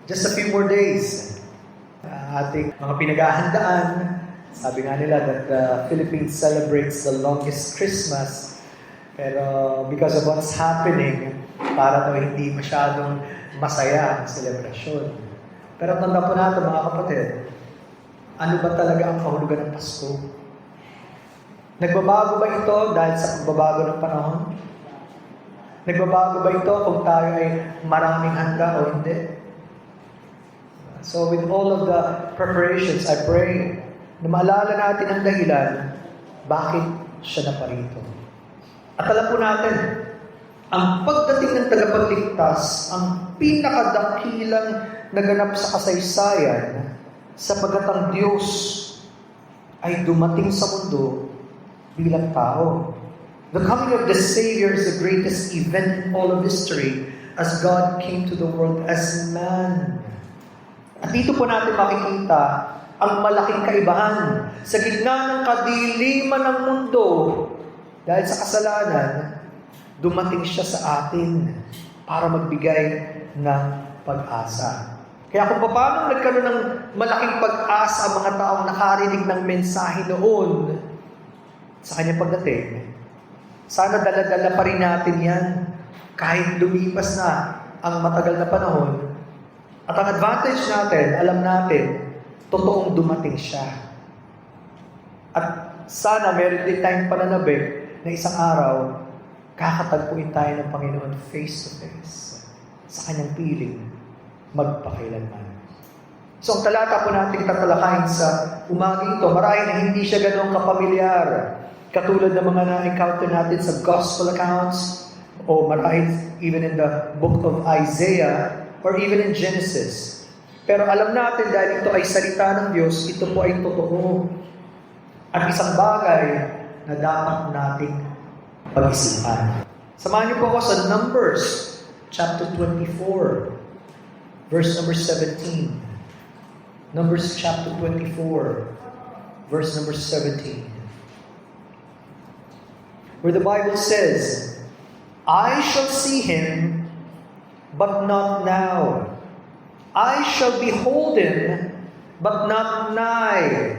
Just a few more days. Ating mga pinaghahandaan. Sabi nga nila that the Philippines celebrates the longest Christmas. Pero because of what's happening, para daw hindi masyadong masaya ang selebrasyon. Pero tanda po natin mga kapatid, ano ba talaga ang kahulugan ng Pasko? Nagbabago ba ito dahil sa pagbabago ng panahon? Nagbabago ba ito kung tayo ay maraming handa o hindi? So with all of the preparations, I pray na maalala natin ang dahilan bakit siya naparito. At alam po natin, ang pagdating ng tagapagligtas, ang pinakadakilang naganap sa kasaysayan, sapagkat ang Diyos ay dumating sa mundo bilang tao. The coming of the Savior is the greatest event in all of history as God came to the world as man. At dito po natin makikita ang malaking kaibahan sa gitna ng kadiliman ng mundo. Dahil sa kasalanan, dumating siya sa atin para magbigay ng pag-asa. Kaya kung paano nagkaroon ng malaking pag-asa ang mga taong nakarinig ng mensahe noon sa kanyang pagdating, sana dala-dala pa rin natin yan kahit lumipas na ang matagal na panahon. At ang advantage natin, alam natin, totoong dumating siya. At sana meron din tayong pananabik na isang araw, kakatagpuin tayo ng Panginoon face to face sa kanyang piling magpakailanman. So ang talata po natin tatalakayin sa umagang ito, marahil na hindi siya ganoong kapamilyar, katulad ng mga na-encounter natin sa gospel accounts, o marahil even in the book of Isaiah, or even in Genesis. Pero alam natin dahil ito ay salita ng Diyos, ito po ay totoo. At isang bagay na dapat nating pag-isipan. Samahan niyo po ako sa Numbers, chapter 24, verse number 17. Numbers chapter 24, verse number 17. Where the Bible says, I shall see him, but not now. I shall behold him, but not nigh.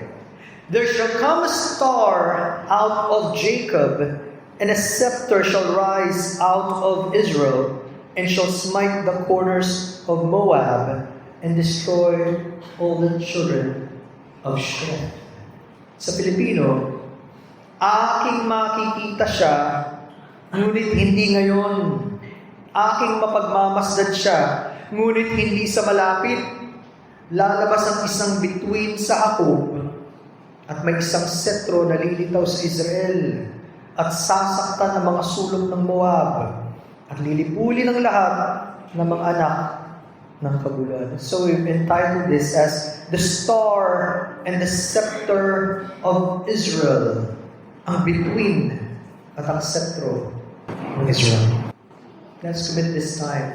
There shall come a star out of Jacob, and a scepter shall rise out of Israel, and shall smite the corners of Moab, and destroy all the children of Shem. Sa Pilipino, aking makikita siya, ngunit hindi ngayon. Aking mapagmamasdan siya, ngunit hindi sa malapit. Lalabas ang isang bituin sa Jacob, at may isang setro na lilitaw sa Israel, at sasaktan ang mga sulok ng Moab, at lilipulin ang lahat ng mga anak ng kabuluhan. So we've entitled this as The Star and the Scepter of Israel. Ang bituin at ang setro ng Israel. Let's commit this time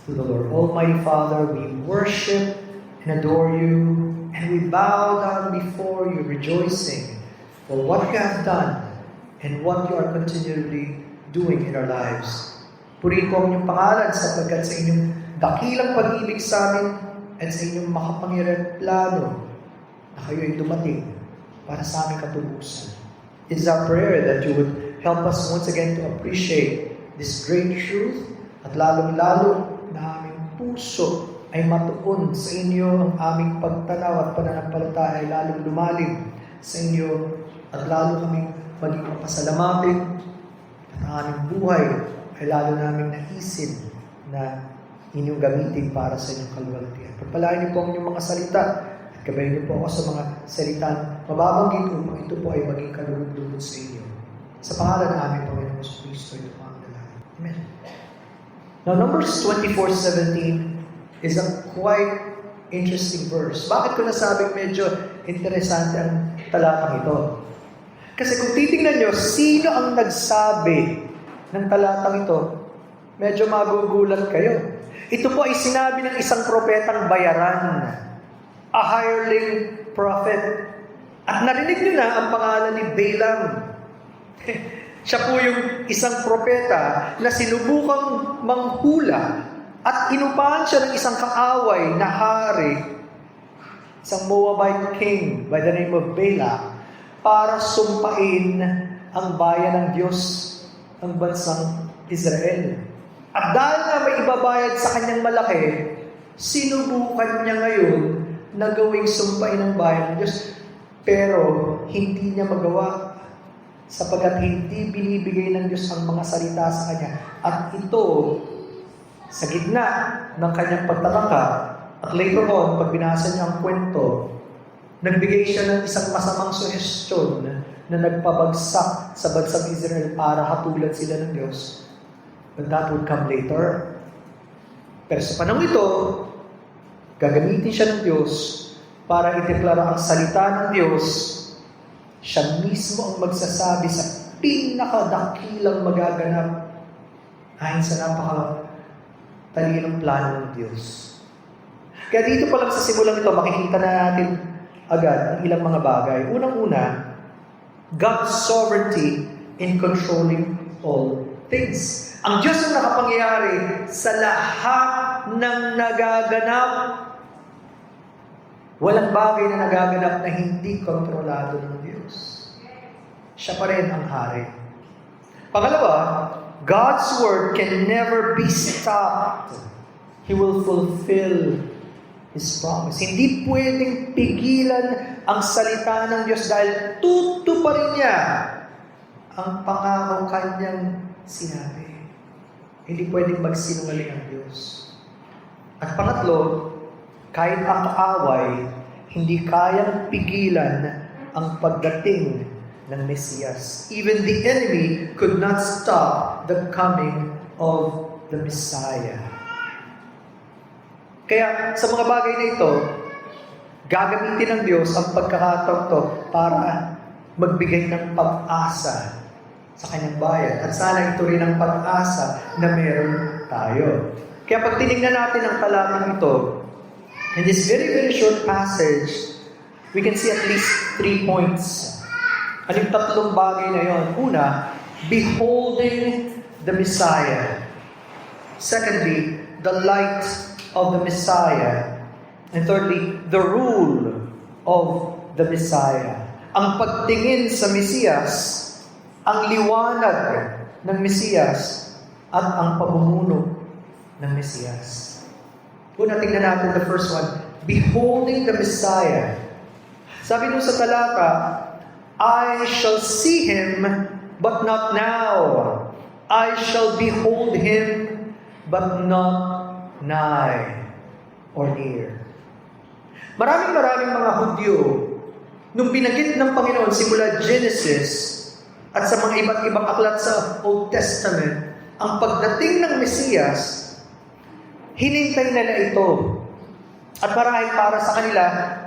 to the Lord. Almighty Father, we worship and adore you, and we bow down before you, rejoicing for what you have done and what you are continually doing in our lives. Purihin po ang inyong pangalan sapagkat sa inyong dakilang pag-ibig sa amin at sa inyong makapangyarihan plano na kayo ay dumating para sa aming katubusan. It is our prayer that you would help us once again to appreciate this great truth, at lalong-lalo na aming puso ay matuon sa inyo, ang aming pagtanaw at pananampalataya ay lalong lumalim sa inyo, at lalo kaming maging pasalamatin, at ang aming buhay ay lalo naming naisin na inyong gamitin para sa inyong kaluwalhatian. Pagpalain niyo po ang inyong mga salita, at gabayin niyo po ako sa mga salitang mababanggit upang ito po ay maging kalulog-lugod sa inyo. Sa pangalan ng aming Panginoon sa Kristo, ito po ang dalangin. Amen. Now, Numbers 24:17 is a quite interesting verse. Bakit ko nasabing medyo interesante ang talatang ito? Kasi kung titingnan nyo, sino ang nagsabi ng talatang ito, medyo magugulat kayo. Ito po ay sinabi ng isang propetang bayaran, a hireling prophet. At narinig nyo na ang pangalan ni Balaam. Siya po yung isang propeta na sinubukang manghula At inupahan siya ng isang kaaway na hari, isang Moabite king by the name of Balak, para sumpain ang bayan ng Diyos, ang bansang Israel. At dahil na may ibabayad sa kanyang malaki, sinubukan niya ngayon na gawing sumpain ang bayan ng Diyos. Pero hindi niya magawa sapagkat hindi binibigay ng Diyos ang mga salita sa kanya. At ito, sa gitna ng kanyang pagtataka, at later on, pag binasa niya ang kwento, nagbigay siya ng isang masamang suhestyon na nagpabagsak sa bansang Israel para hatulan sila ng Diyos. But that would come later. Pero sa panahon ito, gagamitin siya ng Diyos para ideklara ang salita ng Diyos. Siya mismo ang magsasabi sa pinakadakilang magaganap ayon sa napakatalinong plano ng Diyos. Kaya dito pa lang sa simulang ito, makikita na natin agad ang ilang mga bagay. Unang-una, God's sovereignty in controlling all things. Ang Diyos ang nakapangyari sa lahat ng nagaganap. Walang bagay na nagaganap na hindi kontrolado ng Diyos. Siya pa rin ang hari. Pangalawa, God's word can never be stopped. He will fulfill His promise. Hindi pwedeng pigilan ang salita ng Diyos dahil tutuparin niya ang pangako kanyang sinabi. Hindi pwedeng magsinungaling ang Diyos. At pangatlo, kahit ang kaaway, hindi kayang pigilan ang pagdating ng Mesiyas. Even the enemy could not stop the coming of the Messiah. Kaya sa mga bagay na ito, gagamitin ng Diyos ang pagkakataon to para magbigay ng pag-asa sa kanyang bayan. At sana ito rin ang pag-asa na meron tayo. Kaya pag tinignan natin ang talatang ito, in this very, very short passage, we can see at least 3 points. Anong tatlong bagay na yon? Una, beholding the Messiah. Secondly, the light of the Messiah. And thirdly, the rule of the Messiah. Ang pagtingin sa Mesiyas, ang liwanag ng Mesiyas, at ang pamumuno ng Mesiyas. Una, tingnan natin the first one. Beholding the Messiah. Sabi nung sa talata, I shall see Him, but not now. I shall behold Him, but not nigh or near. Maraming mga Hudyo, nung binanggit ng Panginoon simula Genesis at sa mga iba't ibang aklat sa Old Testament, ang pagdating ng Mesiyas, hinintay nila ito. At marahil para sa kanila,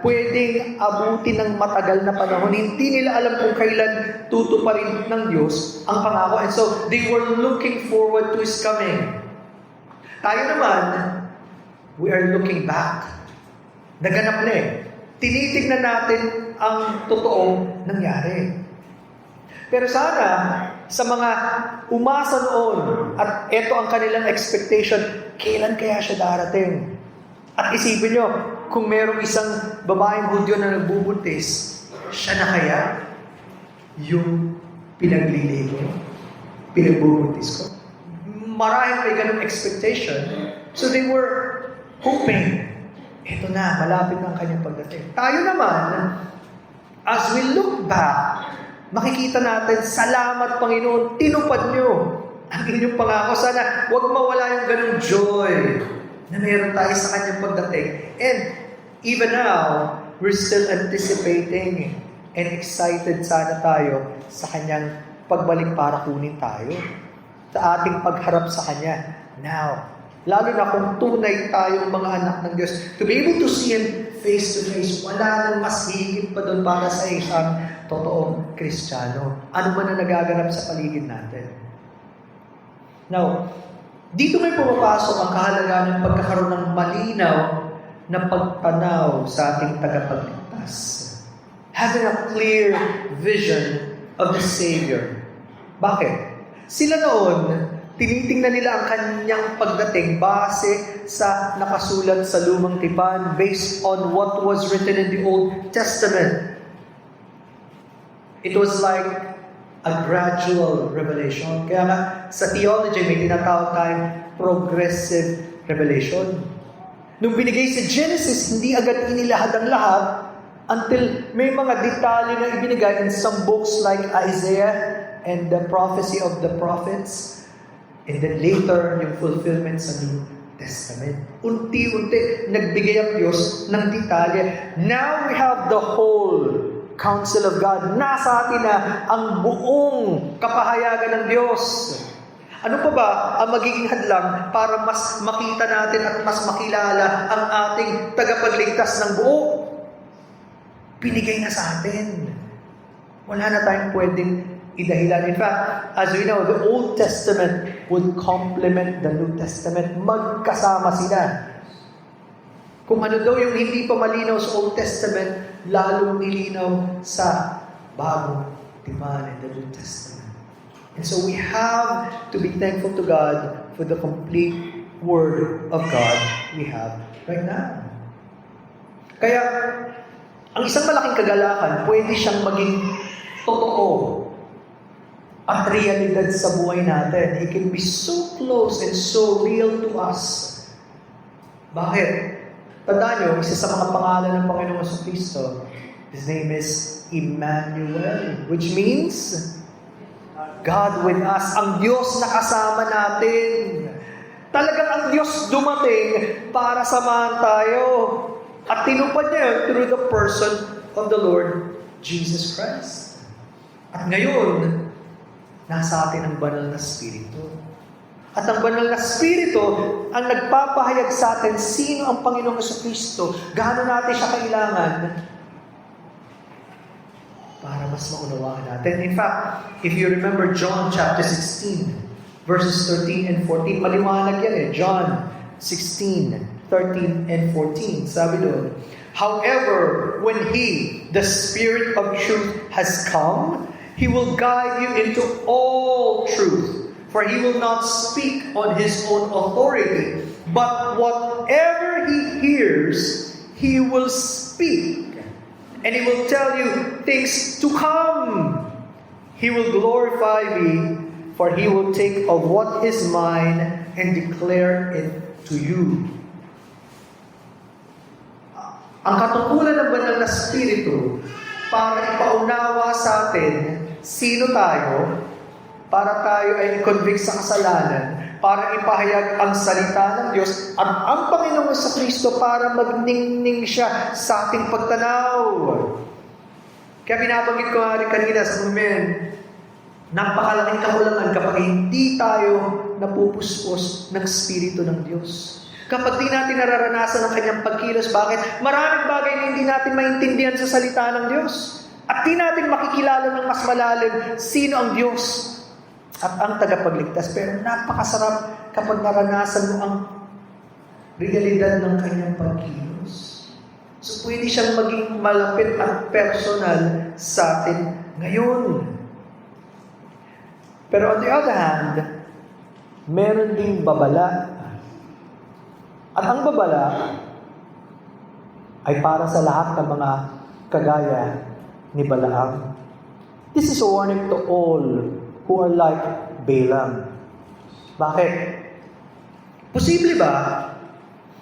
pwedeng abutin ng matagal na panahon. Hindi nila alam kung kailan tutuparin ng Diyos ang pangako. And so, they were looking forward to His coming. Tayo naman, we are looking back. Naganap na eh. Tinitignan natin ang totoong nangyari. Pero sana, sa mga umasa noon, at ito ang kanilang expectation, kailan kaya siya darating? At isipin nyo, kung merong isang babaeng Hudyo na nagbubuntis, siya na kaya yung pinagliligo, pinagbubuntis ko? Marahil may ganung expectation. So they were hoping, ito na, malapit na ang kanyang pagdating. Tayo naman, as we look back, makikita natin, salamat Panginoon, tinupad nyo ang inyong pangako. Sana huwag mawala yung ganung joy na meron tayo sa kanyang pagdating. And even now, we're still anticipating and excited sana tayo sa kanyang pagbalik para kunin tayo. Sa ating pagharap sa kanya. Now, lalo na kung tunay tayong mga anak ng Diyos, to be able to see Him face to face, wala nang mas higit pa doon para sa isang totoong Kristiyano. Ano man na nagaganap sa paligid natin. Now, dito may pumapasok ang kahalagaan ng pagkakaroon ng malinaw na pagtanaw sa ating tagapagligtas. Having a clear vision of the Savior. Bakit? Sila noon, tinitingnan nila ang kanyang pagdating base sa nakasulat sa Lumang Tipan based on what was written in the Old Testament. It was like a gradual revelation. Kaya nga, sa theology, may tinatawag tayong progressive revelation. Nung binigay si Genesis, hindi agad inilahad ang lahat until may mga detalye na ibinigay in some books like Isaiah and the prophecy of the prophets. And then later, yung fulfillment sa New Testament. Unti-unti, nagbigay ang Diyos ng detalye. Now we have the whole counsel of God. Nasa atin na ang buong kapahayagan ng Diyos. Ano pa ba ang magiging hadlang para mas makita natin at mas makilala ang ating tagapagligtas ng buo? Binigay na sa atin. Wala na tayong pwedeng idahilan. In fact, as we know, the Old Testament would complement the New Testament. Magkasama sila. Kung ano daw yung hindi pa malinaw sa Old Testament, lalong nilinaw sa Bagong Tipan in the New Testament. And so we have to be thankful to God for the complete Word of God we have right now. Kaya, ang isang malaking kagalakan, pwede siyang maging totoo at realidad sa buhay natin. It can be so close and so real to us. Bakit? Tandaan nyo, isa sa mga pangalan ng Panginoong Kristo, His name is Emmanuel, which means God with us. Ang Diyos na kasama natin. Talagang ang Diyos dumating para samahan tayo. At tinupad niya through the person of the Lord Jesus Christ. At ngayon, nasa atin ang banal na Espiritu. At ang banal na Espiritu ang nagpapahayag sa atin sino ang Panginoong Kristo, gaano natin siya kailangan para mas maunawaan natin. In fact, if you remember John chapter 16, verses 13 and 14, maliwanag yan John 16, 13 and 14. Sabi doon, however, when He, the Spirit of truth, has come, He will guide you into all truth. For He will not speak on His own authority, but whatever He hears, He will speak. And He will tell you things to come. He will glorify me, for He will take of what is mine and declare it to you. Ang katungkulan ng banal na Espiritu para ipaunawa sa atin sino tayo, para tayo ay i-convict sa kasalanan, para ipahayag ang salita ng Diyos, at ang Panginoong Kristo para magningning siya sa ating pagtanaw. Kaya binabanggit ko nga rin kanina sa moment, napakalaking kakulangan kapag hindi tayo napupuspos ng Espiritu ng Diyos. Kapag di natin nararanasan ang kanyang pagkilos, bakit? Maraming bagay na hindi natin maintindihan sa salita ng Diyos. At di natin makikilala ng mas malalim sino ang Diyos at ang tagapagligtas. Pero napakasarap kapag naranasan mo ang realidad ng kanyang pagkilos. So pwede siyang maging malapit at personal sa atin ngayon. Pero on the other hand, meron ding babala. At ang babala ay para sa lahat ng mga kagaya ni Balaam. This is a warning to all who are like Balaam. Bakit? Posible ba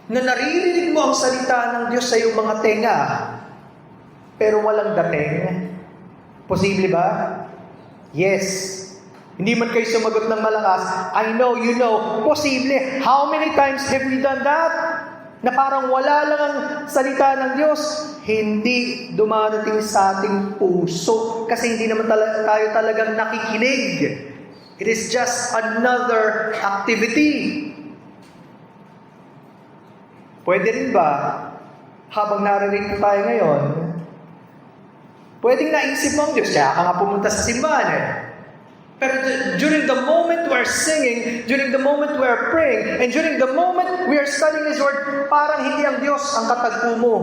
na naririnig mo ang salita ng Diyos sa iyong mga tenga, pero walang dating? Posible ba? Yes. Hindi man kayo sumagot ng malakas, I know, you know, posible. How many times have we done that? Na parang wala lang ang salita ng Diyos, hindi dumadating sa ating puso kasi hindi naman tayo talagang nakikinig. It is just another activity. Pwede rin ba, habang naririnig tayo ngayon, pwedeng naisip mo ang Diyos, kaya ka nga pumunta sa simbahan Pero during the moment we are singing, during the moment we are praying, and during the moment we are studying His Word, parang hindi ang Diyos ang katagpo mo.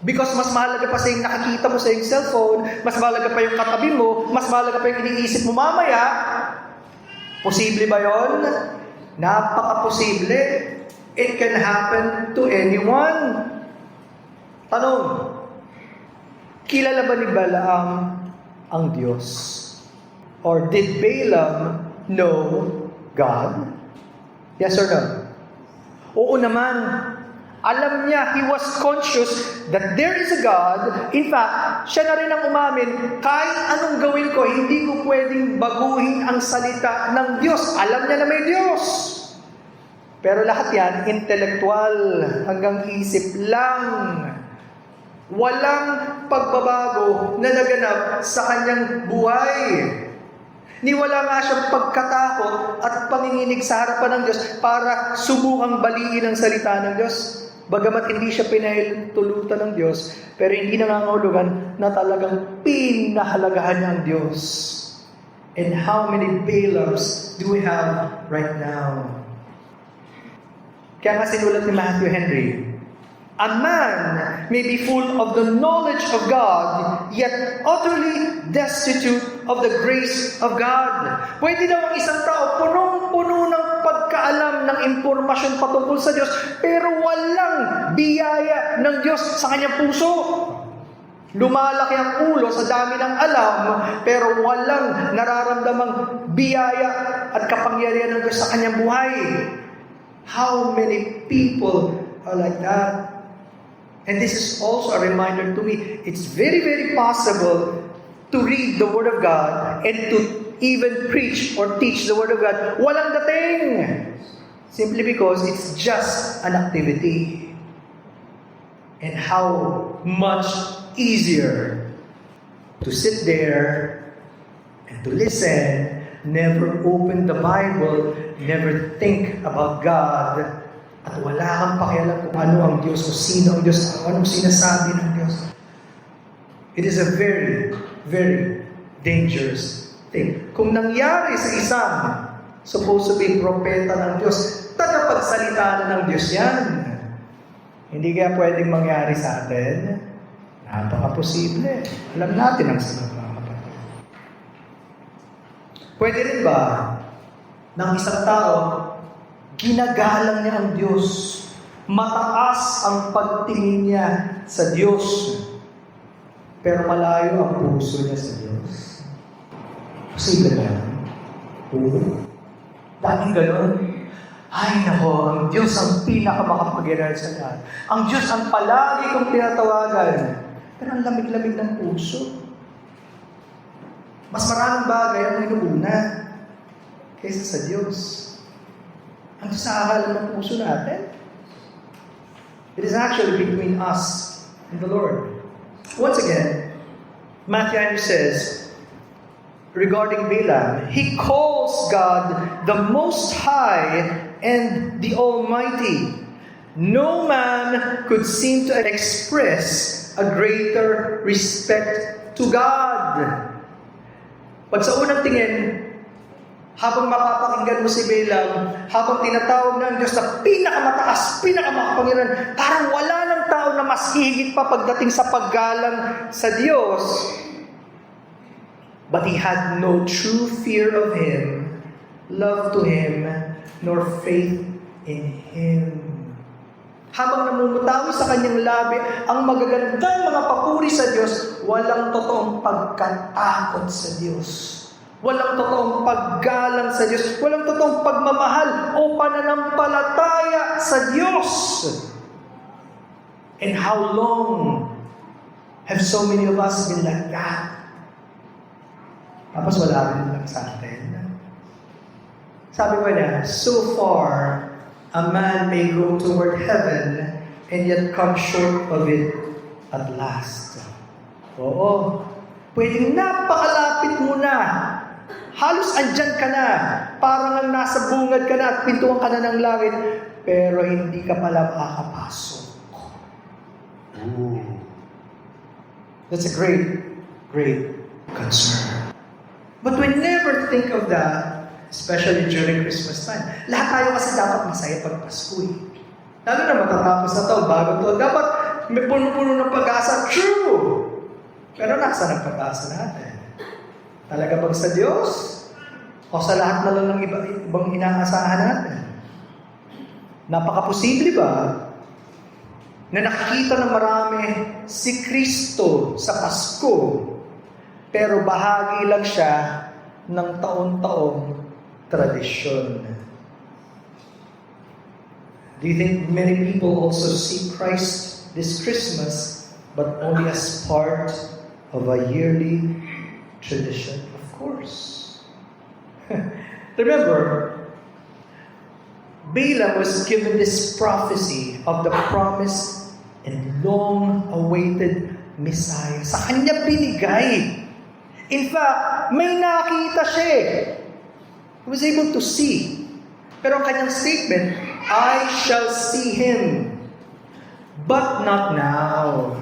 Because mas mahalaga pa sa yung nakikita mo sa yung cellphone, mas mahalaga pa yung katabi mo, mas mahalaga pa yung iniisip mo mamaya. Posible ba yon? Napaka-posible. It can happen to anyone. Tanong, kilala ba ni Balaam ang Diyos? Or did Balaam know God? Yes or no? Oo naman. Alam niya, he was conscious that there is a God. In fact, siya na rin ang umamin, kahit anong gawin ko, hindi ko pwedeng baguhin ang salita ng Diyos. Alam niya na may Diyos. Pero lahat yan, intelektual, hanggang isip lang. Walang pagbabago na naganap sa kanyang buhay. Ni wala nga siyang pagkatakot at panginginig sa harapan ng Diyos para subukang baliin ang salita ng Diyos. Bagamat hindi siya pinahintulutan ng Diyos, pero hindi nangangahulugan na talagang pinahalagahan niya ang Diyos. And how many Balaams do we have right now? Kaya nga sinulat ni Matthew Henry, a man may be full of the knowledge of God, yet utterly destitute of the grace of God. Pwede daw ang isang tao punong-puno ng pagkaalam ng impormasyon patungkol sa Diyos, pero walang biyaya ng Diyos sa kanyang puso. Lumalaki ang ulo sa dami ng alam, pero walang nararamdamang biyaya at kapangyarihan ng Diyos sa kanyang buhay. How many people are like that? And this is also a reminder to me, it's very, very possible to read the Word of God and to even preach or teach the Word of God. Walang dating! Simply because it's just an activity. And how much easier to sit there and to listen, never open the Bible, never think about God, at wala kang pakialam kung ano ang Diyos o sino ang Diyos, anong sinasabi ng Diyos. It is a very, very dangerous thing. Kung nangyari sa isang supposed to be propeta ng Diyos, tagapagsalita na ng Diyos yan. Hindi kaya pwedeng mangyari sa atin? Napaka-posible. Alam natin ang sagot, mga kapatid. Pwede rin ba ng isang tao ginagalang niya ang Diyos, mataas ang pagtingin niya sa Diyos, pero malayo ang puso niya sa Diyos? Posible ba yan? Oo. Daming ganon. Ay nako, ang Diyos ang pinakamakapangyarihan sa lahat. Ang Diyos ang palagi kong tinatawagan. Pero ang lamig-lamig ng puso. Mas maraming bagay ang inuuna kaysa sa Diyos. Ang sahalan ng puso natin. It is actually between us and the Lord. Once again, Matthew Henry says, regarding Balaam, he calls God the Most High and the Almighty. No man could seem to express a greater respect to God. Pag sa unang tingin, habang mapapakinggan mo si Balaam, habang tinatawag ng Diyos na pinakamataas, pinakamakapangyarihan, parang wala ng tao na mas higit pa pagdating sa paggalang sa Diyos. But he had no true fear of Him, love to Him, nor faith in Him. Habang namumutawi sa kanyang labi ang magagandang mga papuri sa Diyos, walang totoong pagkatakot sa Diyos. Walang totoong paggalang sa Diyos. Walang totoong pagmamahal o pananampalataya sa Diyos. And how long have so many of us been like that? Tapos wala rin lang sa atin. Sabi ko na, so far, a man may go toward heaven and yet come short of it at last. Oo. Pwedeng napakalapit mo na. Halos andyan ka na. Parang ang nasa bungad ka na at pintuan ka na ng langit. Pero hindi ka pala makakapasok. Ooh. That's a great, great concern. But we never think of that, especially during Christmas time. Lahat tayo kasi dapat masaya pag Pasko eh. Lalo na matatapos na to, bago to. Dapat may puno-puno ng pag-asa. True! Pero nasa ng pag-asa natin? Talaga bang sa Diyos? O sa lahat na lang ng ibang inaasahan natin? Napakaposible ba na nakikita ng marami si Kristo sa Pasko, pero bahagi lang siya ng taon-taong tradisyon? Do you think many people also see Christ this Christmas, but only as part of a yearly tradition? Of course. Remember, Balaam was given this prophecy of the promised and long-awaited Messiah. Sa kanya binigay. In fact, may nakita siya eh. He was able to see. Pero ang kanyang statement, I shall see him, but not now.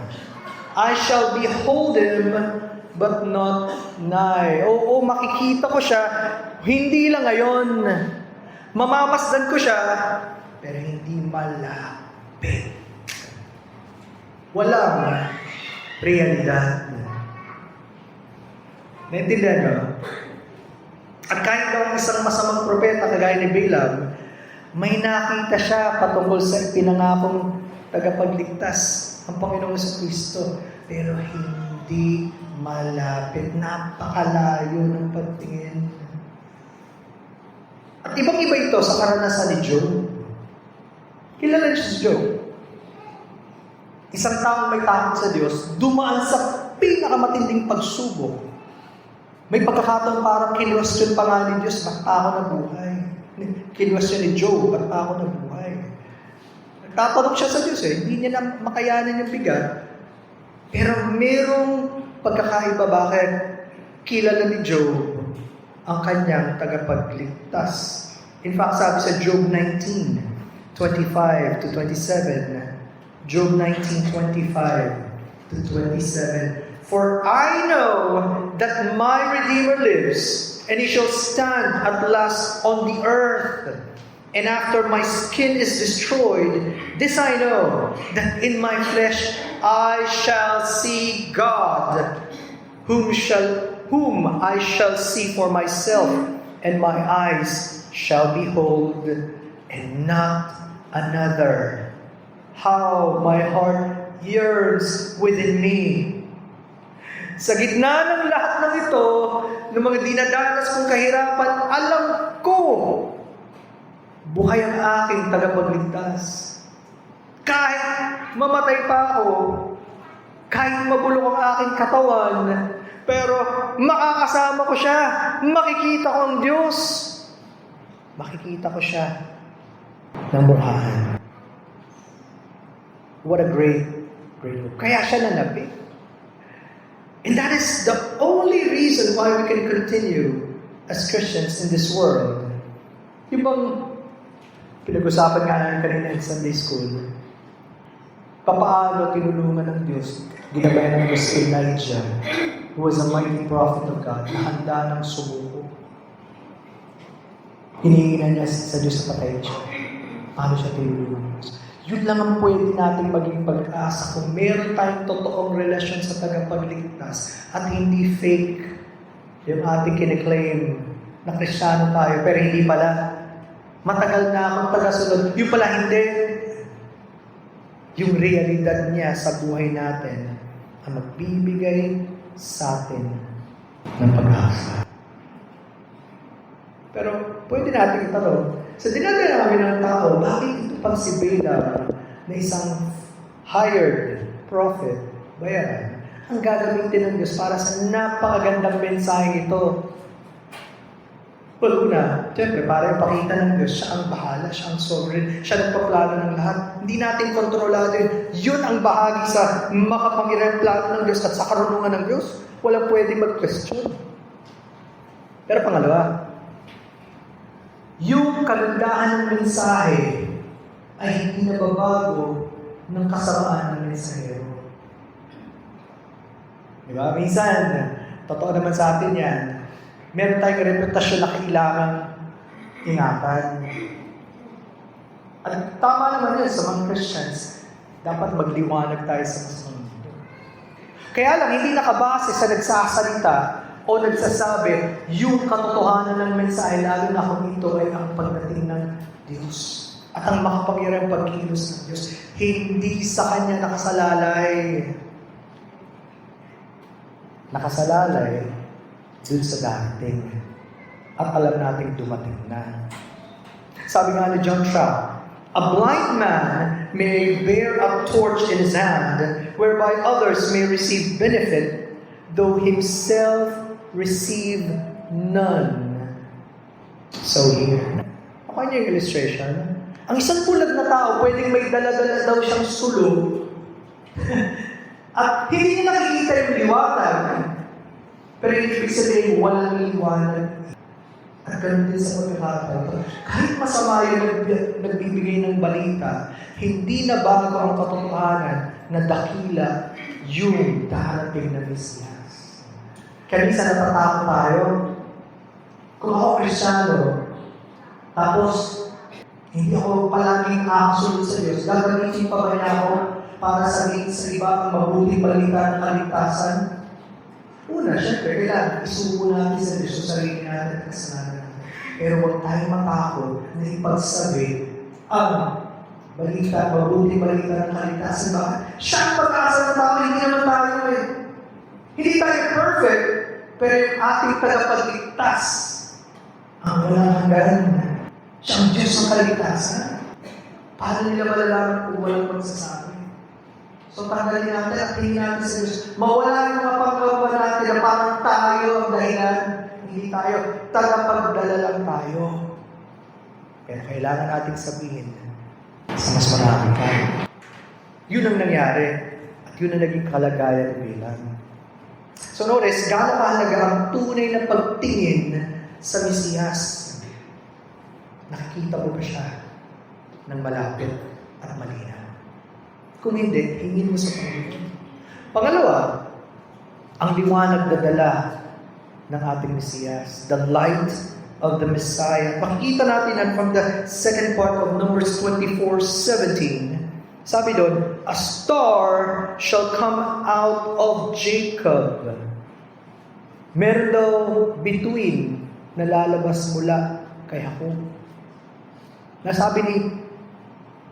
I shall behold him, but not nigh. Oo, makikita ko siya, hindi lang ngayon. Mamamasdan ko siya, pero hindi malapit. Walang realidad. Naintindihan nyo? At kahit daw ang isang masamang propeta kagaya ni Balaam, may nakita siya patungkol sa ipinangakong tagapagligtas, ang Panginoong Kristo, pero hindi malapit. Napakalayo ng pagtingin. At ibang-iba ito sa karanasan ni Job. Kilala niyo si Job. Isang taong may takot sa Diyos, dumaan sa pinakamatinding pagsubok. May pagkakataon parang kinwestiyon pa nga ni Diyos, ba't pa ako nabuhay? Kinwestiyon ni Job, ba't pa ako nabuhay? Nagtatanong siya sa Diyos hindi niya na makayanan yung bigat. Pero merong pagkakaiba, bakit kilala ni Job ang kanyang tagapagligtas. In fact, sabi sa Job 19:25 to 27, Job 19:25 to 27, for I know that my Redeemer lives, and he shall stand at last on the earth. And after my skin is destroyed, this I know, that in my flesh I shall see God, whom I shall see for myself, and my eyes shall behold, and not another. How my heart yearns within me. Sa gitna ng lahat ng ito, ng mga dinadanas kong kahirapan, alam ko, buhay ang aking tagapagligtas. Kahit mamatay pa ako, kahit mabulok ang aking katawan, pero makakasama ko siya. Makikita ko ang Diyos. Makikita ko siya ng mukhaan. What a great hope. Kaya siya nanapit. And that is the only reason why we can continue as Christians in this world. Yung bang pinag-usapan nga namin kanina in Sunday School, papaano tinulungan ng Diyos, ginabayan ng Diyos kay Elijah, who was a mighty prophet of God, na handa ng sumuko. Hinihingan niya sa Diyos sa patay siya. Paano siya tinulungan ng Diyos? Yun lang ang pwede natin maging pag-asa kung meron tayong totoong relasyon sa tagapagligtas at hindi fake yung ating kiniklaim na Kristiyano tayo, pero hindi pala. Matagal na akong tagasunod. Yung pala hindi. Yung realidad niya sa buhay natin ang magbibigay sa atin ng pag-asa. Pero pwede natin itanong, sa dinadala namin ng tao, bakit ito pang si Balaam na isang hired prophet, bayaran, ang gagamitin ng Diyos para sa napakagandang mensahe ito? Well, una, siyempre, para ipakita ng Diyos, siya ang bahala, siya ang sovereign, siya nagpaplano ng lahat. Hindi natin kontrolado yun. Yun ang bahagi sa makapangyarihang plano ng Diyos at sa karunungan ng Diyos. Walang pwede mag-question. Pero pangalawa, yung kagandahan ng mensahe ay hindi nababago ng kasamaan ng mensahero. Diba? Minsan, totoo naman sa atin yan, meron tayong reputasyon na kailangan ingatan. At tama naman yun sa mga Christians, dapat magliwanag tayo sa mas mundo. Kaya lang, hindi nakabase sa nagsasalita o nagsasabi yung katotohanan ng mensahe, lalo na kung ito ay ang pagdating ng Diyos at ang makapangyarihang pagkilos ng Diyos. Hindi sa Kanya nakasalalay. Nakasalalay dun sa darating. At alam natin dumating na. Sabi nga ni John Shaw, a blind man may bear a torch in his hand, whereby others may receive benefit, though himself receive none. So here, okay niyo yung illustration? Ang isang bulag na tao, pwedeng may dala-dala daw siyang sulong, at hindi niya nakikita yung liwanag, pero ibig sabihin, walang liwanag. At ganun din sa pagkakataon. Kahit masama yung nagbibigay ng balita, hindi na bago ang katotohanan na dakila yung darating na Mesiyas. Kaya minsan natatakot tayo. Kung ako Kristiyano, tapos hindi ako palaging nakasunod sa Diyos, gagamitin pa ba niya ako para sabihin sa iba ang mabuting balita ng kaligtasan? Una, syempre, kailangan isubo natin sa Diyos sa sarili natin at kasalanan natin. Pero huwag tayong matakot na ipagsabi ang balita, mabuting balita ng kaligtasan. Bakit? Siya ang pag-asa ng tao, hindi naman tayo eh. Hindi tayo perfect, pero yung ating tagapagligtas ang walang hanggan. Siya ang Diyos ng kaligtasan. Paano nila malalaman kung walang magsasabi? So, tanggalin natin at tingin natin sa Diyos. Mawala yung mga pagkawa natin na parang tayo ang dahilan. Hindi tayo. Tagapagdala lang tayo. Pero kailangan natin sabihin sa mas marami tayo. Yun ang nangyari. At yun ang naging kalagayan bilang. So notice, gaano kahalaga ang tunay na pagtingin sa Mesiyas. Nakikita mo ba siya ng malapit at malinaw? Kung hindi, hingin mo sa Panginoon. Pangalawa, ang liwanag na dala ng ating Mesiyas, the light of the Messiah. Makikita natin yan from the second part of Numbers 24:17. Sabi doon, a star shall come out of Jacob. Meron daw bituin na lalabas mula kay Jacob. Nasabi ni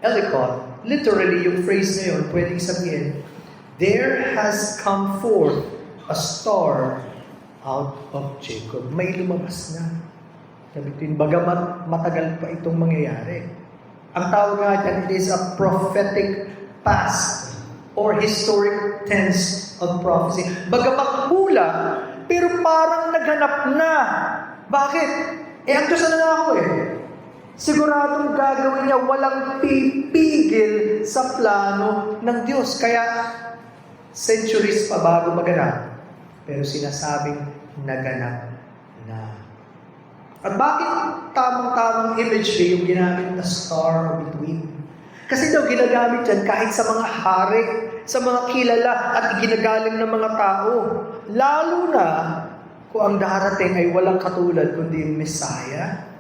Ellicott, literally, yung phrase na yun, pwedeng sabihin, there has come forth a star out of Jacob. May lumabas na. Bagamat matagal pa itong mangyayari. Ang tawag nga dyan, it is a prophetic past or historic tense of prophecy. Bagamat hula, pero parang naghanap na. Bakit? Ang Diyos na ako Siguradong gagawin niya, walang pipigil sa plano ng Diyos. Kaya, centuries pa bago maganap. Pero sinasabing naganap na. At bakit tamang-tamang imagery yung ginamit na star or between? Kasi daw ginagamit yan kahit sa mga hari, sa mga kilala at ginagaling ng mga tao. Lalo na kung ang darating ay walang katulad kundi yung Messiah.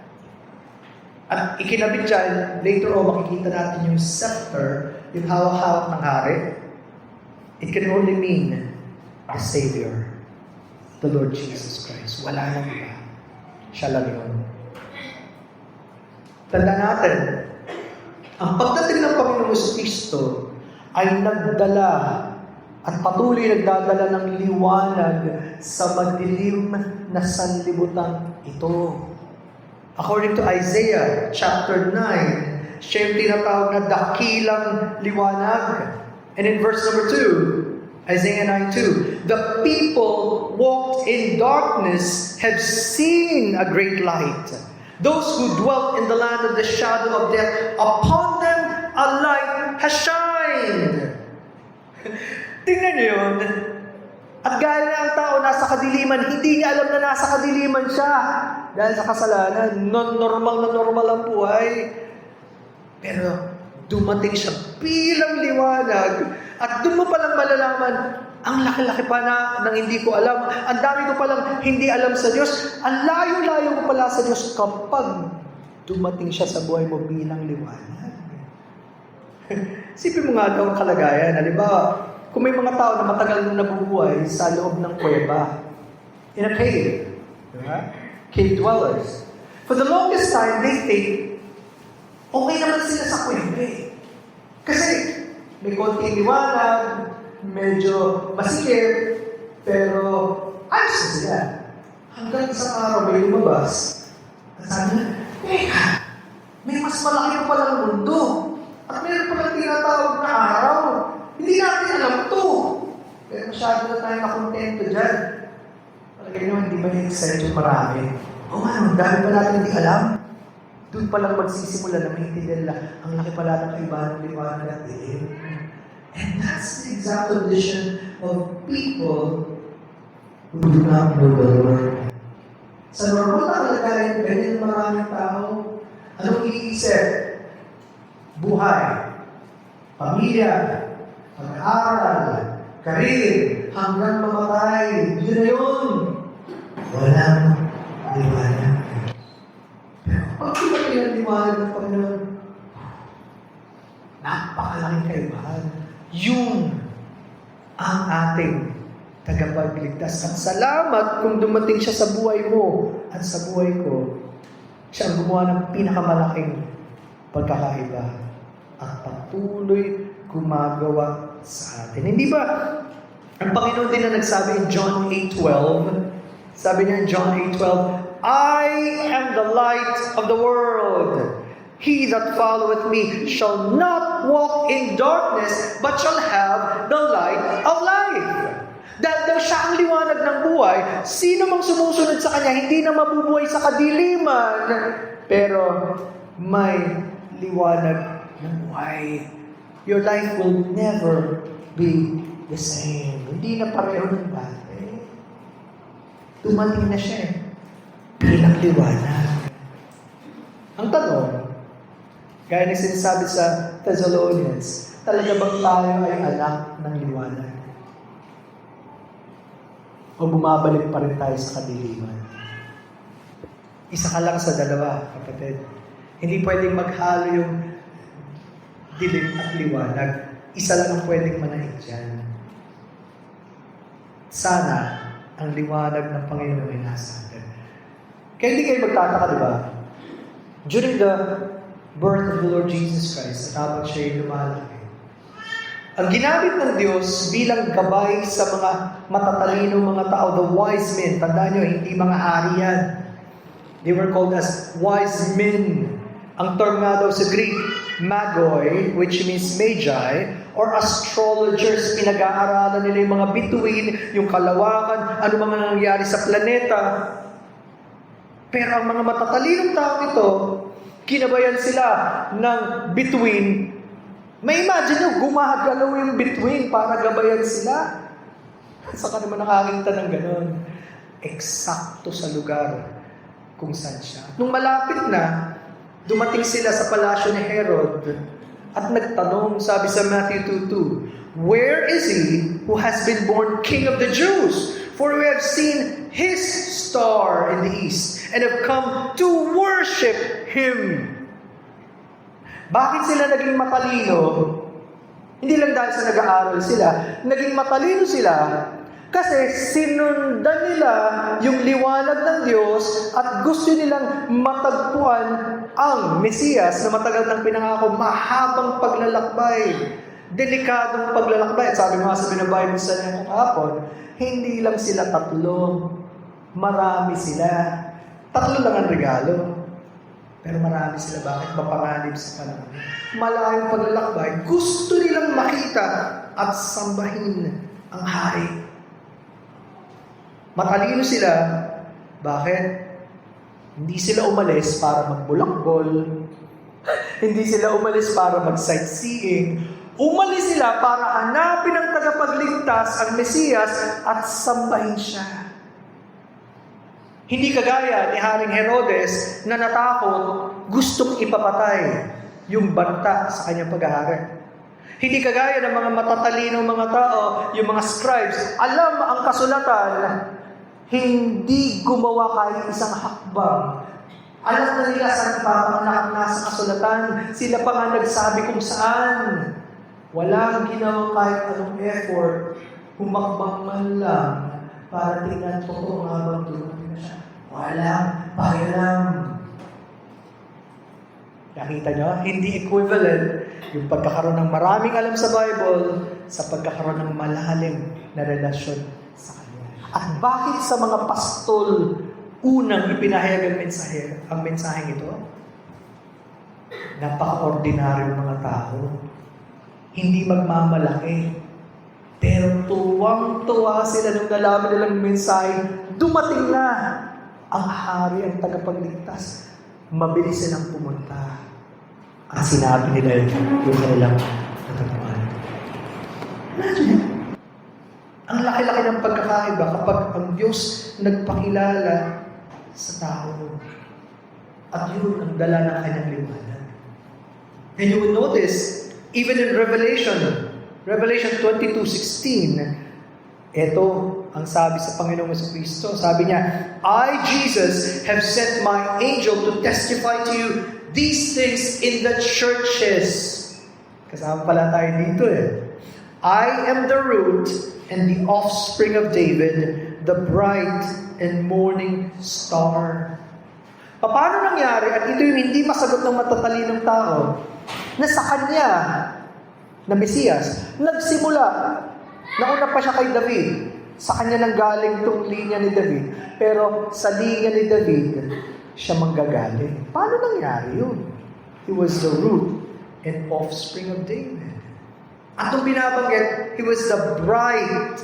At ikinabit dyan, later on makikita natin yung scepter, yung hawak-hawak ng hari. It can only mean our Savior, the Lord Jesus Christ. Wala nang iba. Siya lang yun. Tanda natin, ang pagdating ng Panginoong Kristo ay nagdala at patuloy nagdadala ng liwanag sa madilim na sanlibutan ito. According to Isaiah chapter 9, siya yung tinatawag na dakilang liwanag. And in verse number 2, Isaiah 9:2, the people walked in darkness have seen a great light. Those who dwelt in the land of the shadow of death, upon them a light has shined. Tingnan niyo yun. At gaya na ang tao nasa kadiliman, hindi niya alam na nasa kadiliman siya. Dahil sa kasalanan, normal ang buhay. Pero dumating siya bilang liwanag at doon mo palang malalaman, ang laki-laki pa na nang hindi ko alam. Ang dami ko palang hindi alam sa Diyos. Ang layo-layo ko pala sa Diyos kapag dumating siya sa buhay mo bilang liwanag. Sipin mo nga daw ang kalagayan. Halimbawa, kung may mga tao na matagal nang nabubuhay sa loob ng kuweba, in a cave. Diba? Cave dwellers. For the longest time, they think, okay naman sila sa kuwebe. Kasi may konting liwanag, medyo masikip, pero ayos na sila. Hanggang isang araw may lumabas. At sabi na, teka, may mas malaki pa palang mundo. At meron palang tinatawag na araw. Hindi natin alam ito. Pero masyado na tayo nakontento dyan. Palagay nyo, hindi ba na-excite yung marami? Ang dami pa natin hindi alam. Doon palang magsisimula na maintindihan nila, ang laki pala ng kaibahan ng liwanag at dilim. And that's the exact condition of people who do not know the Lord. Sa normal na kalagayan, ganyan maraming tao. Anong iisip? Buhay, pamilya, pag-aaral, karir, hanggang mamatay. Yun na yun. Walang liwanag. Pero pag lumaki ang liwanag ng Panginoon, napakalaking kaibahan. Yun ang ating tagapagligtas. At salamat kung dumating siya sa buhay mo at sa buhay ko. Siya ang gumawa ng pinakamalaking pagkakaiba at patuloy gumagawa sa atin. Hindi ba ang Panginoon din na nagsabi in John 8:12, sabi niya in John 8:12, I am the light of the world. He that followeth me shall not walk in darkness, but shall have the light of life. Dahil daw siya ang liwanag ng buhay, sino mang sumusunod sa Kanya, hindi na mabubuhay sa kadiliman, pero may liwanag ng buhay. Your life will never be the same. Hindi na pareho ng dati. Dumating na siya bilang liwanag. Ang tanong, gaya na sinasabi sa Thessalonians, talaga bang tayo ay anak ng liwanag? O bumabalik pa rin tayo sa kadiliman? Isa ka lang sa dalawa, kapatid. Hindi pwedeng maghalo yung dilim at liwanag. Isa lang ang pwedeng manaig dyan. Sana ang liwanag ng Panginoon ay nasa atin. Kaya hindi kayo magtataka, di ba? During the birth of the Lord Jesus Christ, at habang siya ay lumalaki, ang ginamit ng Diyos bilang gabay sa mga matatalino mga tao, the wise men, tandaan nyo, hindi mga ari yan. They were called as wise men. Ang term nga daw sa Greek, magoi, which means magi, or astrologers, pinag-aaralan nila yung mga bituin, yung kalawakan, ano mga nangyayari sa planeta. Pero ang mga matatalinong tao ito, kinabayan sila ng bituin. May imagine nyo, gumagalaw yung bituin para gabayan sila. Saka naman nakakita ng ganon. Eksakto sa lugar kung saan siya. Nung malapit na, dumating sila sa palasyo ni Herod at nagtanong, sabi sa Matthew 2:2, where is he who has been born King of the Jews? For we have seen his star in the east and have come to worship him. Bakit sila naging matalino? Hindi lang dahil sa nag-aaral sila. Naging matalino sila kasi sinundan nila yung liwanag ng Diyos at gusto nilang matagpuan ang Mesiyas na matagal nang pinangako, mahabang paglalakbay, delikadong paglalakbay. At sabi nga sa binabible sa niya kahapon, hindi lang sila tatlo, marami sila. Tatlo lang ang regalo. Pero marami sila. Bakit? Mapanganib sa panahon. Malayong paglalakbay. Gusto nilang makita at sambahin ang hari. Matalino sila. Bakit? Hindi sila umalis para magbulakbol. Hindi sila umalis para mag-sightseeing. Umalis sila para hanapin ang tagapagligtas, ang Mesiyas, at sambahin siya. Hindi kagaya ni Haring Herodes na natakot, gustong ipapatay yung banta sa kanyang paghahari. Hindi kagaya ng mga matatalinong mga tao, yung mga scribes, alam ang kasulatan, hindi gumawa kahit isang hakbang. Alam na nila saan ipapanganak na sa kasulatan. Sila pa nga nagsabi kung saan. Walang ginawa kahit anong effort, humakbang man lang para tingnan totoo nga bang dumating na siya. Walang pakialam. Nakita nyo? Hindi equivalent yung pagkakaroon ng maraming alam sa Bible sa pagkakaroon ng malalim na relasyon sa Kanya. At bakit sa mga pastol unang ipinahayag ang mensaheng ito? Napaka-ordinaryong mga tao. Hindi magmamalaki. Pero tuwang-tuwa sila nung nalaman nilang mensahe, dumating na ang hari, ang tagapagligtas. Mabilis silang pumunta. At sinabi nila yung kanilang natagpuan. Imagine, ang laki-laki ng pagkakaiba kapag ang Diyos nagpakilala sa tao. At yun ang dala ng kanyang liwanag. And you will notice, even in Revelation 22:16, ito ang sabi sa Panginoong Jesucristo. Sabi niya, I, Jesus, have sent my angel to testify to you these things in the churches. Kasama pala tayo dito I am the root and the offspring of David, the bright and morning star. Paano nangyari? At ito yung hindi masagot ng matatalinong tao na sa kanya, na Mesiyas, nagsimula. Nauna pa siya kay David. Sa kanya nang galing itong linya ni David. Pero sa linya ni David, siya manggagaling. Paano nangyari yun? He was the root and offspring of David. At nung binabanggit, he was the bright.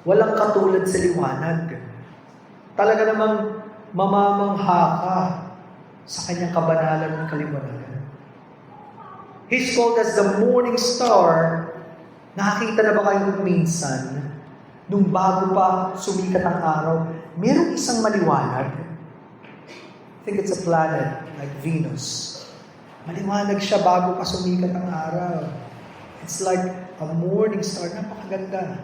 Walang katulad sa liwanag. Talaga namang mamamangha ka sa kanyang kabanalan ng kaliwanagan. He's called as the morning star. Nakakita na ba kayo minsan, nung bago pa sumikat ang araw, merong isang maliwanag? I think it's a planet like Venus. Maliwanag siya bago pa sumikat ang araw. It's like a morning star. Napakaganda.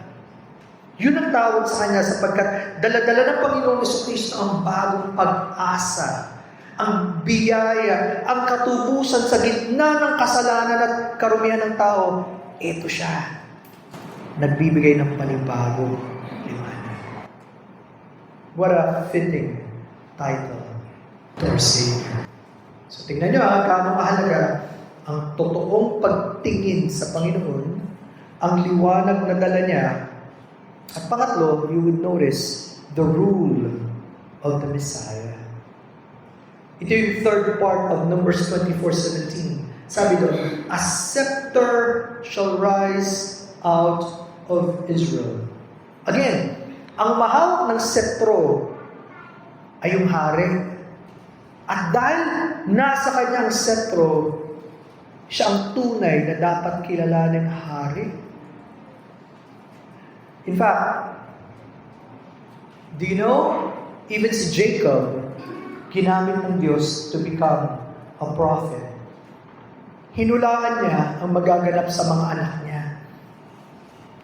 Yun ang tawag sa kanya sapagkat dala-dala ng Panginoong Jesucristo ang bagong pag-asa, ang biyaya, ang katubusan sa gitna ng kasalanan at karumihan ng tao. Ito siya. Nagbibigay ng panibagong liwanag. What a fitting title to our Savior. So tingnan nyo gaano kahalaga ang totoong pagtingin sa Panginoon, ang liwanag na dala niya, at pangatlo, you would notice the rule of the Messiah. Ito yung third part of Numbers 24:17. Sabi doon, a scepter shall rise out of Israel. Again, ang mahawak ng sceptro ay yung hari. At dahil nasa kanyang sceptro, siya ang tunay na dapat kilalanin hari. In fact, do you know, even si Jacob, ginamit ng Diyos to become a prophet. Hinulaan niya ang magaganap sa mga anak niya.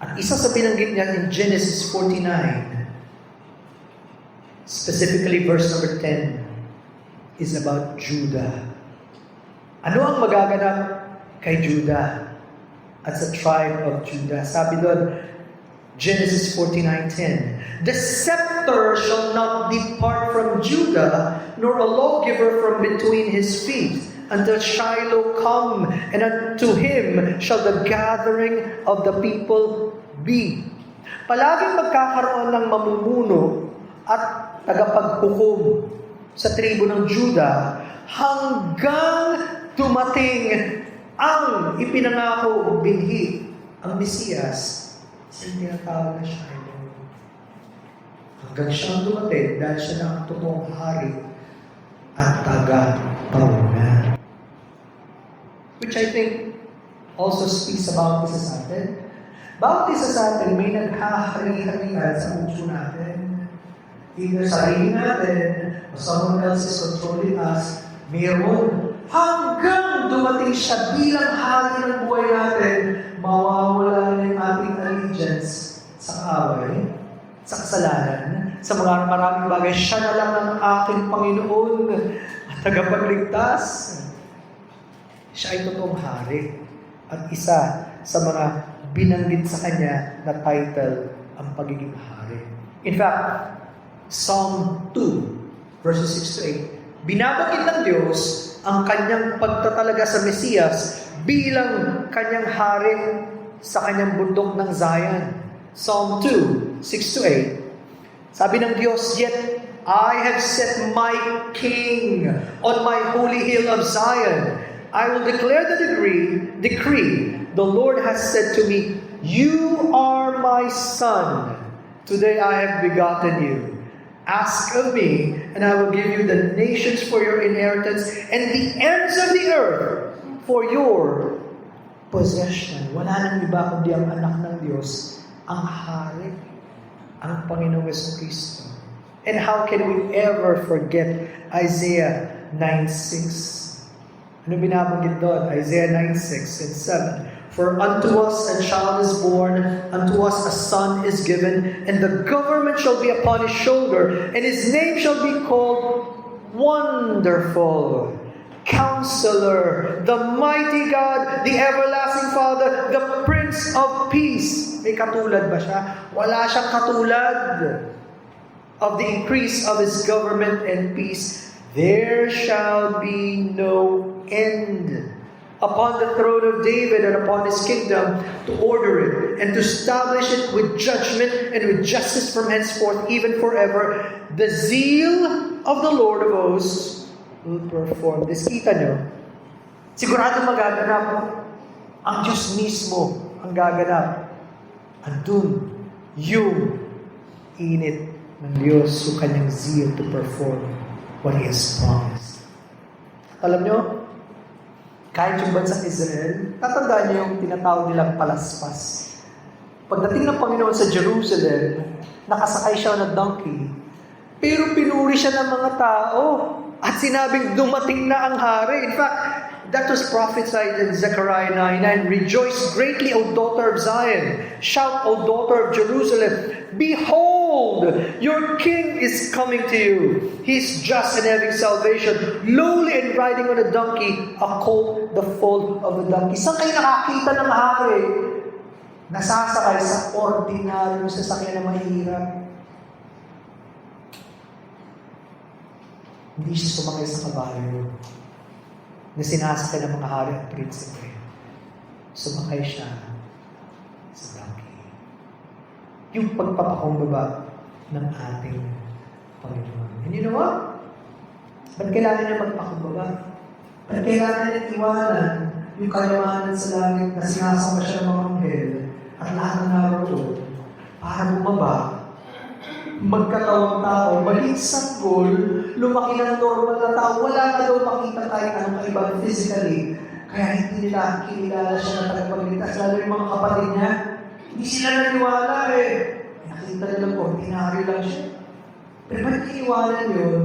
At isa sa binanggit niya in Genesis 49, specifically verse number 10, is about Judah. Ano ang magaganap kay Judah at sa tribe of Judah? Sabi doon, Genesis 49:10, the scepter shall not depart from Judah, nor a lawgiver from between his feet, until Shiloh come, and unto him shall the gathering of the people be. Palaging magkakaroon ng mamumuno at tagapaghukom sa tribo ng Judah hanggang dumating ang ipinangako binhi, ang Mesiyas, sa tinatawag na Shiloh. Hanggang siyang dumating dahil siya na ang totoong hari at taga-panguna. Which I think also speaks about isa sa atin. Bawat isa sa atin may naghahari-harihan sa puso natin. Either sarili natin or someone else is controlling us. Meron. Hanggang dumating siya bilang hari ng buhay natin, mawawala na yung ating allegiance sa kaaway, sa kasalanan, sa mga maraming bagay. Siya na lang ang aking Panginoon at tagapagligtas. Siya ay totoong hari at isa sa mga binanggit sa kanya na title ang pagiging hari. In fact, Psalm 2, verses 6 to 8, binabanggit ng Diyos ang kanyang pagtatalaga sa Mesiyas bilang kanyang hari sa kanyang bundok ng Zion. Psalm 2, 6 to 8, sabi ng Diyos, "Yet I have set my King on my holy hill of Zion. I will declare the decree. The Lord has said to me, you are my son. Today I have begotten you. Ask of me, and I will give you the nations for your inheritance, and the ends of the earth for your possession." Wala nang iba kundi ang anak ng Diyos, ang hari, ang Panginoong Jesucristo. And how can we ever forget Isaiah 9:6? Ano binabanggit doon? Isaiah 9:6 and 7. "For unto us a child is born, unto us a son is given, and the government shall be upon his shoulder, and his name shall be called Wonderful, Counselor, the Mighty God, the Everlasting Father, the Prince of Peace." May katulad ba siya? Wala siyang katulad. "Of the increase of his government and peace, there shall be no end. Upon the throne of David and upon his kingdom, to order it and to establish it with judgment and with justice from henceforth, even forever. The zeal of the Lord of hosts will perform this." Kita nyo? Sigurado magaganap. Ang Diyos mismo ang gaganap. Andun yung init ng Diyos sa kanyang zeal to perform what He has promised. Alam nyo, kahit yung bansang Israel, tatandaan niyo yung tinatawag nilang palaspas. Pagdating ng Panginoon sa Jerusalem, nakasakay siya ng donkey, pero pinuri siya ng mga tao at sinabing dumating na ang hari. In fact, that was prophesied in Zechariah 9:9. "Rejoice greatly, O daughter of Zion. Shout, O daughter of Jerusalem. Behold, your king is coming to you. He is just and having salvation, lowly and riding on a donkey, a colt, the foal of the donkey." Saan kayo nakakita ng hari? Nasasakay sa ordinaryong sasakyan na mahirap. Hindi siya sumakay sa kabayo na sinasakay ng mga hari at prinsipe. Sumakay siya sa donkey. Yung pagpapakumbaba ng ating Panginoon. And you know what? Ba't kailangan niya magpakumbaba? Ba't kailangan niya iwanan yung kayamanan sa langit na sinasama siya ng mga anghel at lahat ng naroon para bumaba, magkatawang tao, maging sanggol, lumaki ng normal na tao, wala na daw makita kahit anong kaibang physically. Kaya hindi nila kilala siya na tagapagligtas. Lalo yung mga kapatid niya, hindi sila naniwala eh. Nakita nila po, ordinary lang siya. Pero ba't iniwanan yun?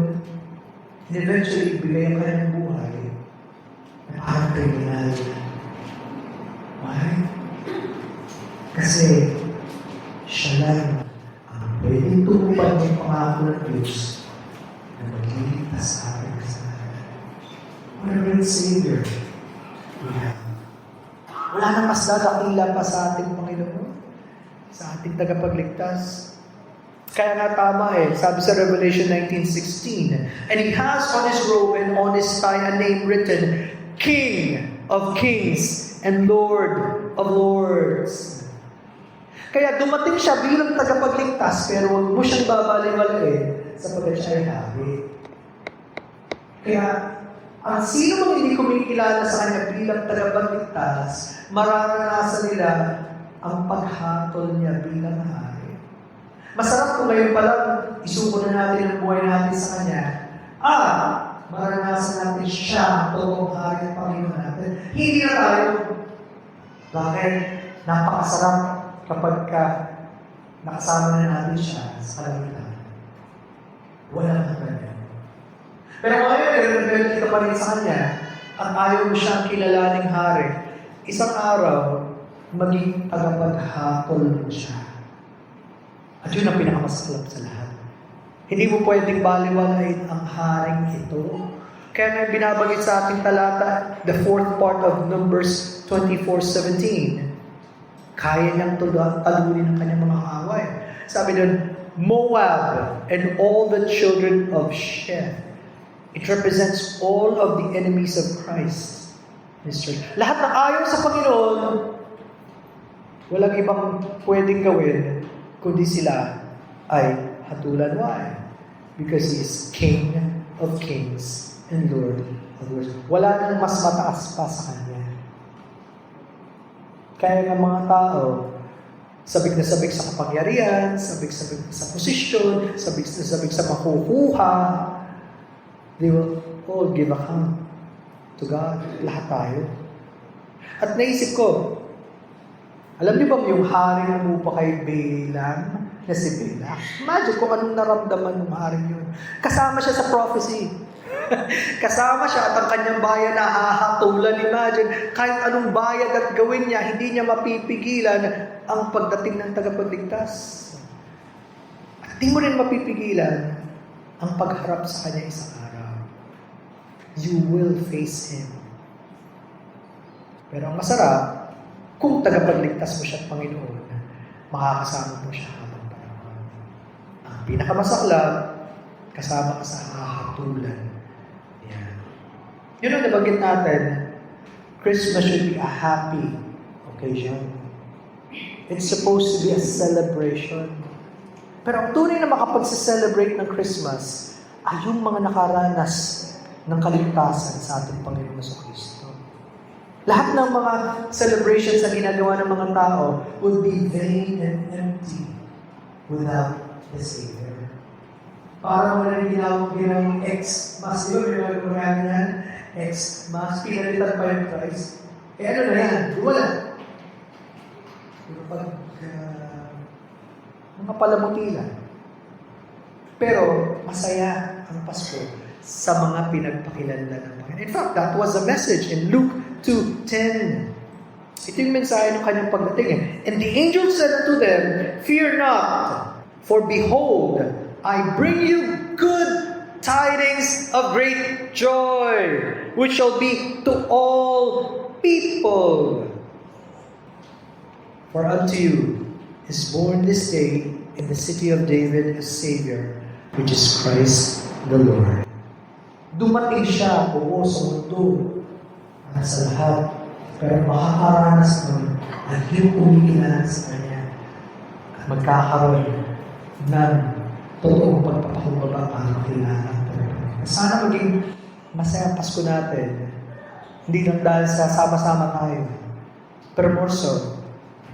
And eventually, ibigay ang kanyang buhay na parang kriminal. Why? Kasi siya lang pwedeng tumupad ng pangako ng Diyos na magliligtas sa ating kasalanan. What a great Savior we have. Wala nang mas dadakila pa sa ating Panginoon, sa ating tagapagligtas. Kaya nga tama sabi sa Revelation 19:16, "And He has on His robe and on His thigh a name written, King of Kings and Lord of Lords." Kaya dumating siya bilang tagapagligtas, pero huwag mo siyang babaliwalain sapagkat siya ay hari. Kaya, ang sino mang hindi kumikilala sa kanya bilang tagapagligtas, mararanasan nila ang paghatol niya bilang hari. Masarap kung ngayon pa lang, isuko na natin ang buhay natin sa kanya. Maranasan natin siya, totoong hari at Panginoon natin. Hindi na tayo. Bakit? Napakasarap kapag nakasama na natin siya sa kalangitan. Walang hanggan. Pero ngayon, rebel kita pa rin sa kanya at ayaw mo siyang kilalaning hari. Isang araw, maging tagapaghatol mo siya. At yun ang pinakamasaklap sa lahat. Hindi mo pwedeng baliwalain ang haring ito. Kaya may binabagit sa ating talata, the fourth part of Numbers 24:17. Kaya niyang talunin ang kanyang mga away. Sabi doon, Moab and all the children of Sheth. It represents all of the enemies of Christ. Lahat ng ayaw sa Panginoon, walang ibang pwedeng gawin, kundi sila ay hatulan. Why? Because He is King of Kings and Lord of Lords. Wala nang mas mataas pa sa Kanya. Kaya ng mga tao, sabik na sabik sa kapangyarihan, sabik-sabik sa posisyon, sabik sa makukuha, they will all give account to God. Lahat tayo. At naisip ko, alam niyo ba yung haring umupa kay Balaam na si Balak? Imagine kung anong naramdaman ng haring yun. Kasama siya sa prophecy. Kasama siya at ang kanyang bayan na hahatulan. Imagine, kahit anong bayad at gawin niya, hindi niya mapipigilan ang pagdating ng tagapagligtas. At hindi mo rin mapipigilan ang pagharap sa kanya isang araw. You will face Him. Pero ang masarap, kung tagapagligtas mo siya at Panginoon, makakasama mo siya habang panahon. Ang pinakamasaklap, kasama ka sa hahatulan. Yan. Yun ang nabanggit natin, Christmas should be a happy occasion. It's supposed to be a celebration. Pero ang tunay na makapagsa-celebrate ng Christmas ay yung mga nakaranas ng kaligtasan sa ating Panginoon Jesucristo. Lahat ng mga celebrations na ginagawa ng mga tao will be vain and empty without the Savior. Parang wala rin ginawang Xmas. Di ba? Ginawang yan? Xmas. Pinalitan pa yung Christ. Eh ano na yan? Wala. Mga palamutilan. Pero masaya ang Pasko sa mga pinagpakilanlan ng Panginoon. In fact, that was the message in Luke 2:10. Ito yung mensahe ng kanyang pagdating. And the angel said unto them, Fear not, for behold, I bring you good tidings of great joy, which shall be to all people. For unto you is born this day in the city of David a Savior, which is Christ the Lord. Dumating siya, oo, sa mundo at sa lahat, pero makakaranas nun at yung umiilan sa Kanya at magkakaroon ng totoong pagpapakumbaba para makilala. Sana maging masaya Pasko natin, hindi lang dahil sa sama-sama tayo, pero more so,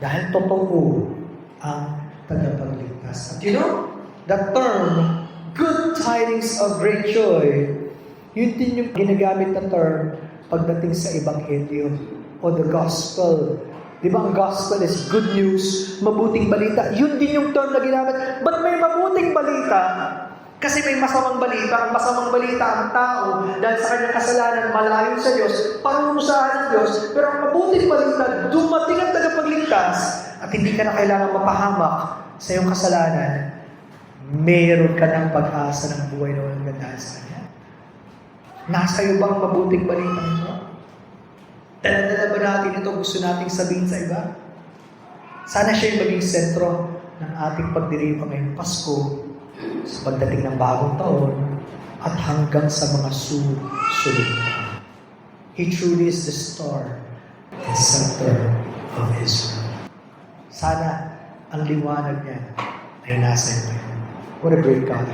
dahil totoo ang tagapagligtas. At you know, that term, good tidings of great joy, yun din yung ginagamit na term pagdating sa Ebanghelyo o the Gospel. Di ba ang Gospel is good news, mabuting balita. Yun din yung term na ginamit. But may mabuting balita kasi may masamang balita. Ang masamang balita ang tao dahil sa kanyang kasalanan malayo sa Diyos, parurusahan ng Diyos. Pero ang mabuting balita, dumating ang tagapagligtas at hindi ka na kailangan mapahamak sa iyong kasalanan. Meron ka ng pag-asa ng buhay na walang ganda sa Kanya. Nasa iyo ba ang mabuting balita nito? Dala-dala ba natin ito? Gusto nating sabihin sa iba? Sana siya yung maging sentro ng ating pagdiriwang ngayong Pasko sa pagdating ng bagong taon at hanggang sa mga susunod. He truly is the star and center of Israel. Sana ang liwanag niya ay nasa iyo. What a great God.